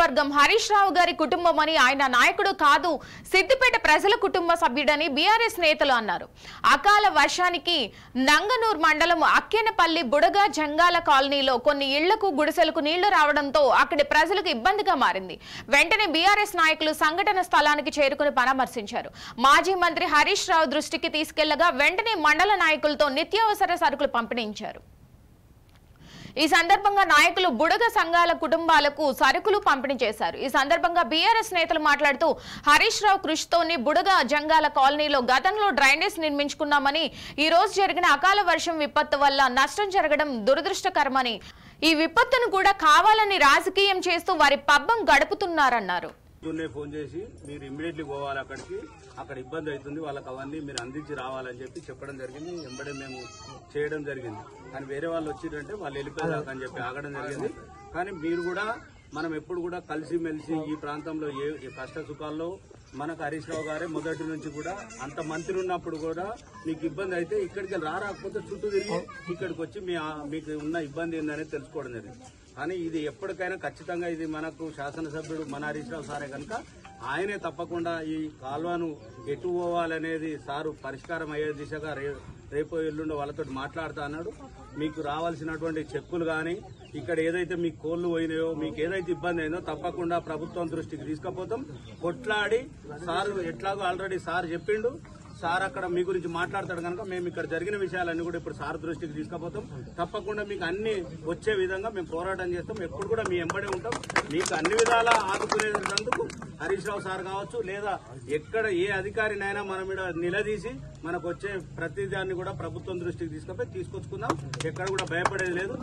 నియోజకవర్గం హరీష్ రావు గారి కుటుంబం అని, ఆయన నాయకుడు కాదు, సిద్దిపేట ప్రజల కుటుంబ సభ్యుడని బీఆర్ఎస్ నేతలు అన్నారు. అకాల వర్షానికి నంగనూర్ మండలం అక్కెనపల్లి బుడగ జంగాల కాలనీలో కొన్ని ఇళ్లకు గుడిసెలకు నీళ్లు రావడంతో అక్కడి ప్రజలకు ఇబ్బందిగా మారింది. వెంటనే బీఆర్ఎస్ నాయకులు సంఘటన స్థలానికి చేరుకుని పరామర్శించారు. మాజీ మంత్రి హరీష్ రావు దృష్టికి తీసుకెళ్లగా వెంటనే మండల నాయకులతో నిత్యావసర సరుకులు పంపిణీంచారు. ఈ సందర్భంగా నాయకులు బుడగ సంఘాల కుటుంబాలకు సరుకులు పంపిణీ చేశారు. ఈ సందర్భంగా బీఆర్ఎస్ నేతలు మాట్లాడుతూ హరీష్ రావు కృషితోని బుడగ జంగాల కాలనీలో గతంలో డ్రైనేజ్ నిర్మించుకున్నామని, ఈ రోజు జరిగిన అకాల వర్షం విపత్తు వల్ల నష్టం జరగడం దురదృష్టకరమని, ఈ విపత్తును కూడా కావాలని రాజకీయం చేస్తూ వారి పబ్బం గడుపుతున్నారన్నారు. ఫోన్ చేసి మీరు ఇమ్మీడియట్లీ పోవాలి, అక్కడ ఇబ్బంది అవుతుంది, వాళ్ళకి అవన్నీ మీరు అందించి రావాలని చెప్పడం జరిగింది. వెంబడే మేము చేయడం జరిగింది. కానీ వేరే వాళ్ళు వచ్చిందంటే వాళ్ళు వెళ్ళిపోయేదాకా అని చెప్పి ఆగడం జరిగింది. కానీ మీరు కూడా మనం ఎప్పుడు కూడా కలిసిమెలిసి ఈ ప్రాంతంలో ఏ కష్ట సుఖాల్లో మనకు హరీష్ రావు గారే మొదటి నుంచి కూడా అంత మంత్రి ఉన్నప్పుడు కూడా మీకు ఇబ్బంది అయితే ఇక్కడికి రాకపోతే చుట్టూ తిరిగి ఇక్కడికి వచ్చి మీకు ఉన్న ఇబ్బంది ఏందనేది తెలుసుకోవడం జరిగింది. కానీ ఇది ఎప్పటికైనా ఖచ్చితంగా ఇది మనకు శాసనసభ్యుడు మన హరీష్ రావు సారే కనుక ఆయనే తప్పకుండా ఈ కాల్వను ఎటు పోవాలనేది సారు పరిష్కారం అయ్యే దిశగా రేపు ఎల్లుండో వాళ్ళతో మాట్లాడుతా అన్నాడు. మీకు రావాల్సినటువంటి చెక్కులు కానీ ఇక్కడ ఏదైతే మీకు కోళ్లు పోయినాయో మీకు ఏదైతే ఇబ్బంది అయిందో తప్పకుండా ప్రభుత్వం దృష్టికి తీసుకుపోతాం. కొట్లాడి సారు ఎట్లాగో ఆల్రెడీ సార్ చెప్పిండు, సార్ అక్కడ మీ గురించి మాట్లాడతాడు కనుక మేము ఇక్కడ జరిగిన విషయాలన్నీ కూడా ఇప్పుడు సార్ దృష్టికి తీసుకుపోతాం. తప్పకుండా మీకు అన్ని వచ్చే విధంగా మేము పోరాటం చేస్తాం. ఎప్పుడు కూడా మీ ఎంబడే ఉంటాం. మీకు అన్ని విధాలా ఆదుకునేందుకు హరీష్ రావు సార్ కావచ్చు, లేదా ఎక్కడ ఏ అధికారినైనా మనం ఇక్కడ నిలదీసి మనకు వచ్చే ప్రతి దాన్ని కూడా ప్రభుత్వం దృష్టికి తీసుకుపోయి తీసుకొచ్చుకుందాం. ఎక్కడ కూడా భయపడేది లేదు.